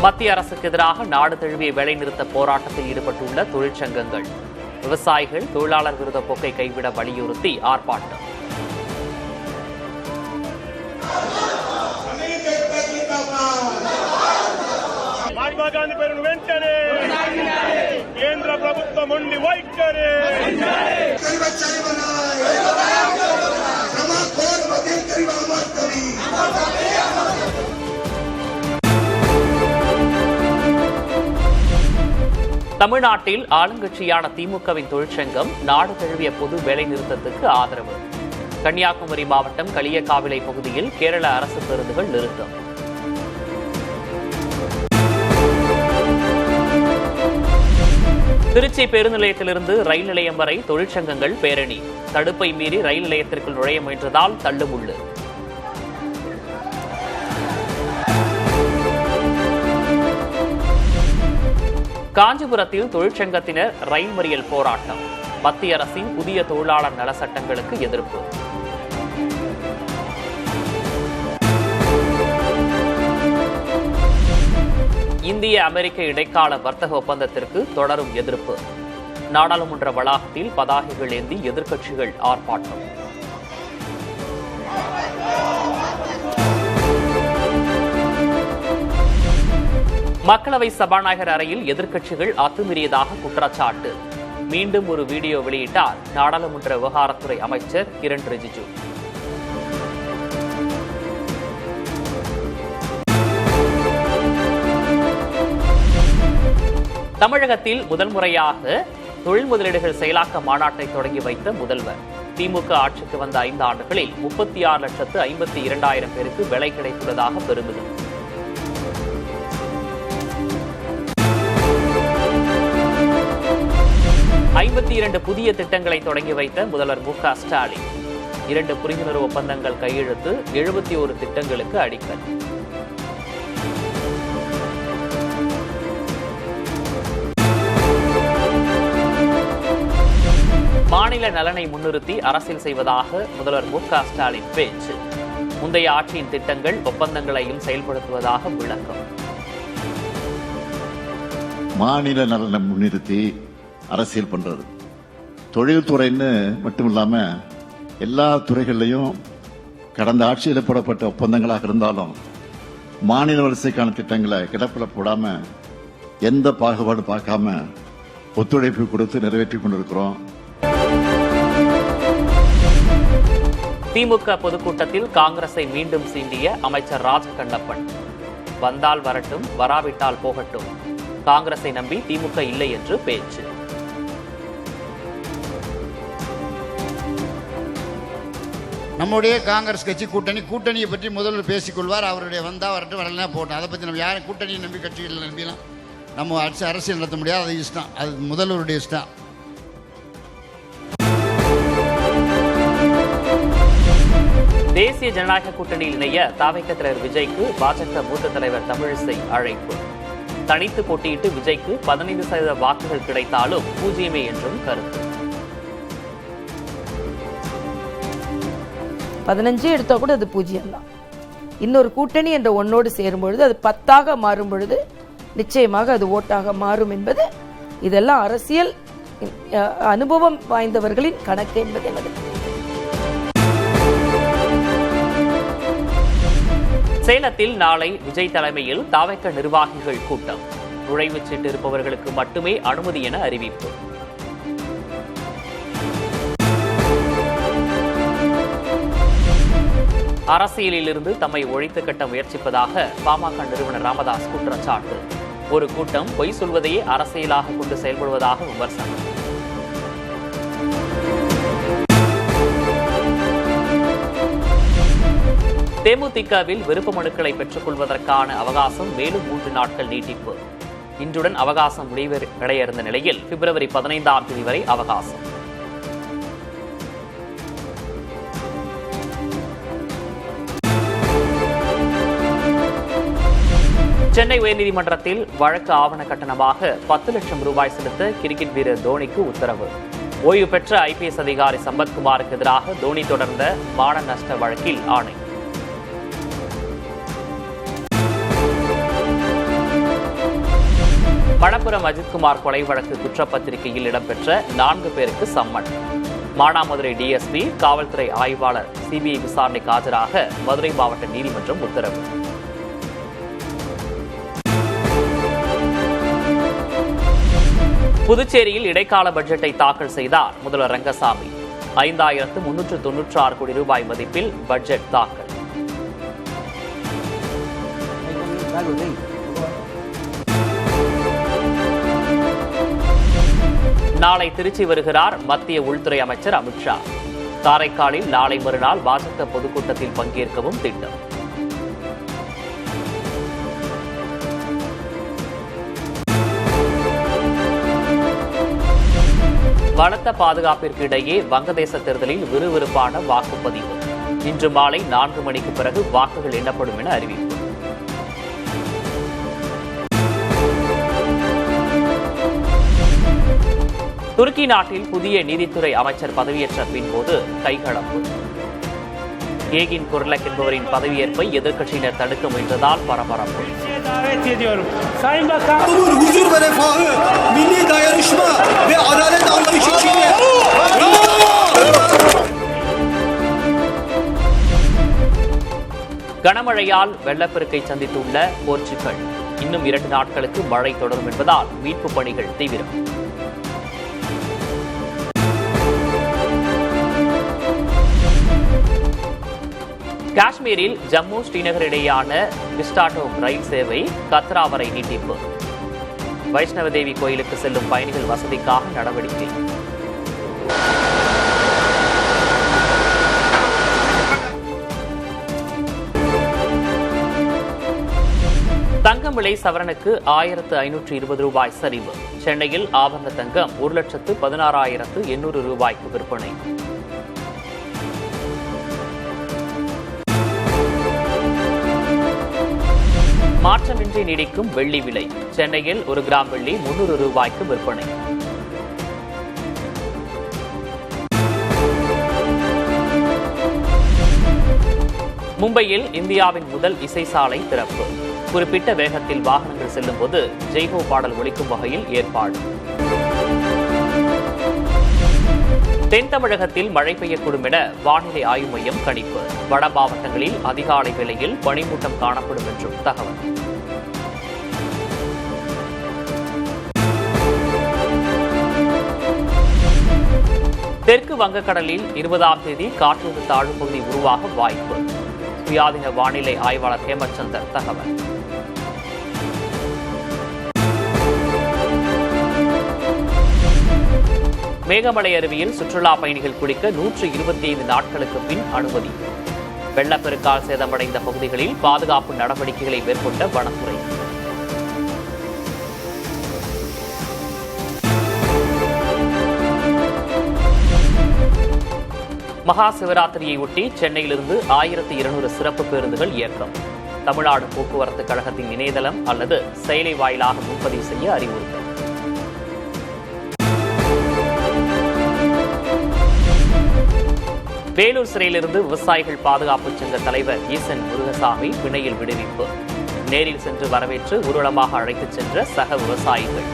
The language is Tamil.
மத்திய அரசுக்கு எதிராக நாடு தழுவிய வேலைநிறுத்த போராட்டத்தில் ஈடுபட்டுள்ள தொழிற்சங்கங்கள். விவசாயிகள் தொழிலாளர் விரோத போக்கை கைவிட வலியுறுத்தி ஆர்ப்பாட்டம். మహాత్మా గాంధీ పేరును వెంటనే కేంద్ర ప్రభుత్వం ఉండి వైఖరి தமிழ்நாட்டில் ஆளுங்கட்சியான திமுகவின் தொழிற்சங்கம் நாடு தழுவிய பொது வேலைநிறுத்தத்துக்கு ஆதரவு. கன்னியாகுமரி மாவட்டம் களியக்காவிளை பகுதியில் கேரள அரசு பேருந்துகள் நிறுத்தம். திருச்சி பேருந்து நிலையத்திலிருந்து ரயில் நிலையம் வரை தொழிற்சங்கங்கள் பேரணி. தடுப்பை மீறி ரயில் நிலையத்திற்குள் நுழைய முயன்றதால் தள்ளுமுள்ளு. காஞ்சிபுரத்தில் தொழிற்சங்கத்தினர் ரயில் மறியல் போராட்டம். மத்திய அரசின் புதிய தொழிலாளர் நல சட்டங்களுக்கு எதிர்ப்பு. இந்திய அமெரிக்க இடைக்கால வர்த்தக ஒப்பந்தத்திற்கு தொடரும் எதிர்ப்பு. நாடாளுமன்ற வளாகத்தில் பதாகைகள் ஏந்தி எதிர்க்கட்சிகள் ஆர்ப்பாட்டம். மக்களவை சபாநாயகர் அறையில் எதிர்க்கட்சிகள் அத்துமீறியதாக குற்றச்சாட்டு. மீண்டும் ஒரு வீடியோ வெளியிட்டார் நாடாளுமன்ற விவகாரத்துறை அமைச்சர் கிரண் ரிஜிஜு. தமிழகத்தில் முதல் முறையாக தொழில் முதலீடுகள் செயலாக்க மாநாட்டை தொடங்கி வைத்த முதல்வர். திமுக ஆட்சிக்கு வந்த 5 ஆண்டுகளில் 36,52,000 பேருக்கு வேலை கிடைத்துள்ளதாக பெருமிதம். ஐம்பத்தி புதிய திட்டங்களை தொடங்கி வைத்த முதல்வர் மு.க. ஸ்டாலின். 2 புரிந்துணர்வு ஒப்பந்தங்கள் கையெழுத்து, 71 திட்டங்களுக்கு அடிக்கல். மாநில நலனை முன்னிறுத்தி அரசியல் செய்வதாக முதல்வர் மு.க. ஸ்டாலின் பேச்சு. முந்தைய ஆட்சியின் திட்டங்கள் ஒப்பந்தங்களையும் செயல்படுத்துவதாக விளக்கம். மாநில நலனை முன்னிறுத்தி அரசியல் பண்றது தொழில்துறைன்னு மட்டும் இல்லாம எல்லா துறைகளிலையும் கடந்த ஆட்சியில் போடப்பட்ட ஒப்பந்தங்களாக இருந்தாலும் மாநில வரிசைக்கான திட்டங்களை கிடப்பில் போடாம எந்த பாகுபாடு பார்க்காம ஒத்துழைப்பு கொடுத்து நிறைவேற்றிக் கொண்டிருக்கிறோம். திமுக பொதுக்கூட்டத்தில் காங்கிரஸை மீண்டும் சீண்டிய அமைச்சர் ராஜகண்ணப்பன். வந்தால் வரட்டும், வராவிட்டால் போகட்டும், காங்கிரஸை நம்பி திமுக இல்லை என்று பேச்சு. நம்முடைய காங்கிரஸ் கட்சி கூட்டணியை பற்றி முதல்வர் பேசிக்கொள்வார். அவருடைய வந்தா வரட்டும், வரலாம் போட்டோம். அதை பற்றி நம்ம யாரும் கூட்டணியை நம்பி கட்சிகளை நம்பிலாம் நம்ம அரசியல் நடத்த முடியாது. அது இஷ்டம், அது முதல்வருடைய இஷ்டம். தேசிய ஜனநாயக கூட்டணியில் இணைய தவிக தலைவர் விஜய்க்கு பாஜக மூத்த தலைவர் தமிழிசை அழைப்பு. தனித்து போட்டியிட்டு விஜய்க்கு 15% வாக்குகள் கிடைத்தாலும் பூஜ்ஜியமே என்றும் கருத்து. 15 எடுத்தா கூட அது பூஜ்ஜியம் தான். இன்னொரு கூட்டணி என்ற ஒன்னோடு சேரும் பொழுது அது 10ஆக மாறும் பொழுது நிச்சயமாக அது ஓட்டாக மாறும் என்பது இதெல்லாம் அரசியல் அனுபவம் வாய்ந்தவர்களின் கணக்கு என்பது எனது. சேலத்தில் நாளை விஜய் தலைமையில் தவிக நிர்வாகிகள் கூட்டம். நுழைவுச் சீட்டு இருப்பவர்களுக்கு மட்டுமே அனுமதி என அறிவிப்பு. அரசியலில் இருந்து தம்மை ஒழித்து கட்ட முயற்சிப்பதாக பாமக நிறுவனர் ராமதாஸ் குற்றச்சாட்டு. ஒரு கூட்டம் பொய் சொல்வதையே அரசியலாக கொண்டு செயல்படுவதாக விமர்சனம். தேமுதிகவில் விருப்ப மனுக்களை பெற்றுக் கொள்வதற்கான அவகாசம் மேலும் 3 நாட்கள் நீட்டிப்பு. இன்றுடன் அவகாசம் முடிவடைய இருந்த நிலையில் பிப்ரவரி 15ஆம் தேதி வரை அவகாசம். சென்னை உயர்நீதிமன்றத்தில் வழக்கு ஆவண கட்டணமாக 10 லட்சம் ரூபாய் செலுத்த கிரிக்கெட் வீரர் தோனிக்கு உத்தரவு. ஓய்வு பெற்ற ஐபிஎஸ் அதிகாரி சம்பத்குமாருக்கு எதிராக தோனி தொடர்ந்த மான நஷ்ட வழக்கில் ஆணை. மணப்புரம் அஜித்குமார் கொலை வழக்கு குற்றப்பத்திரிகையில் இடம்பெற்ற 4 பேருக்கு சம்மன். மானாமதுரை டிஎஸ்பி, காவல்துறை ஆய்வாளர் சிபிஐ விசாரணைக்கு ஆஜராக மதுரை மாவட்ட நீதிமன்றம் உத்தரவு. புதுச்சேரியில் இடைக்கால பட்ஜெட்டை தாக்கல் செய்தார் முதல்வர் ரங்கசாமி. 5396 கோடி ரூபாய் மதிப்பில் பட்ஜெட் தாக்கல். நாளை திருச்சி வருகிறார் மத்திய உள்துறை அமைச்சர் அமித்ஷா. காரைக்காலில் நாளை மறுநாள் பாஜக பொதுக்கூட்டத்தில் பங்கேற்கவும் திட்டம். பலத்த பாதுகாப்பிற்கு இடையே வங்கதேச தேர்தலில் விறுவிறுப்பான வாக்குப்பதிவு. இன்று மாலை 4 மணிக்கு பிறகு வாக்குகள் எண்ணப்படும் என அறிவிப்பு. துருக்கி நாட்டில் புதிய நீதித்துறை அமைச்சர் பதவியேற்ற பின்போது கைகலப்பு. ஏகின் குர்லக் என்பவரின் பதவியேற்பை எதிர்க்கட்சியினர் தடுக்க முயன்றதால் பரபரப்பு. huzur ve refahı, milli dayanışma ve adalet anlayışı içinde. கனமழையால் வெள்ளப்பெருக்கை சந்தித்துள்ள போர்ச்சுகல். இன்னும் 2 நாட்களுக்கு மழை தொடரும் என்பதால் மீட்பு பணிகள் தீவிரம். காஷ்மீரில் ஜம்மு ஸ்ரீநகர் இடையேயான விஸ்டாடோம் ரயில் சேவை கத்ரா வரை நீட்டிப்பு. வைஷ்ணவ தேவி கோயிலுக்கு செல்லும் பயணிகள் வசதிக்காக நடவடிக்கை. தங்கம் விலை சவரனுக்கு 1520 ரூபாய் சரிவு. சென்னையில் ஆபரண தங்கம் 1,16,800 ரூபாய்க்கு விற்பனை. மாற்றமின்றி நீடிக்கும் வெள்ளி விலை. சென்னையில் 1 கிராம் வெள்ளி 300 ரூபாய்க்கு விற்பனை. மும்பையில் இந்தியாவின் முதல் இசை சாலை திறப்பு. குறிப்பிட்ட வேகத்தில் வாகனங்கள் செல்லும் போது ஜெய்ஹோ பாடல் ஒலிக்கும் வகையில் ஏற்பாடு. தென் தமிழகத்தில் மழை பெய்யக்கூடும் என வானிலை ஆய்வு மையம் கணிப்பு. வட மாவட்டங்களில் அதிகாலை வேளையில் பனிமூட்டம் காணப்படும் என்றும் தகவல். தெற்கு வங்கக்கடலில் 20ஆம் தேதி காற்றழுத்த தாழ்வு பகுதி உருவாக வாய்ப்பு. சுயாதீன வானிலை ஆய்வாளர் ஹேமச்சந்தர் தகவல். மேகமலை அருவியில் சுற்றுலா பயணிகள் குளிக்க 125 நாட்களுக்கு பின் அனுமதி. வெள்ளப்பெருக்கால் சேதமடைந்த பகுதிகளில் பாதுகாப்பு நடவடிக்கைகளை மேற்கொண்ட வனத்துறை. மகா சிவராத்திரியை ஒட்டி சென்னையிலிருந்து 1200 சிறப்பு பேருந்துகள் இயக்கம். தமிழ்நாடு போக்குவரத்து கழகத்தின் இணையதளம் அல்லது செயலி வாயிலாக முன்பதிவு செய்ய அறிவுறுத்தல். வேலூர் சிறையிலிருந்து விவசாயிகள் பாதுகாப்பு சங்க தலைவர் ஈசன் முருகசாமி பிணையில் விடுவிப்பு. நேரில் சென்று வரவேற்று ஊர்வலமாக அழைத்துச் சென்ற சக விவசாயிகள்.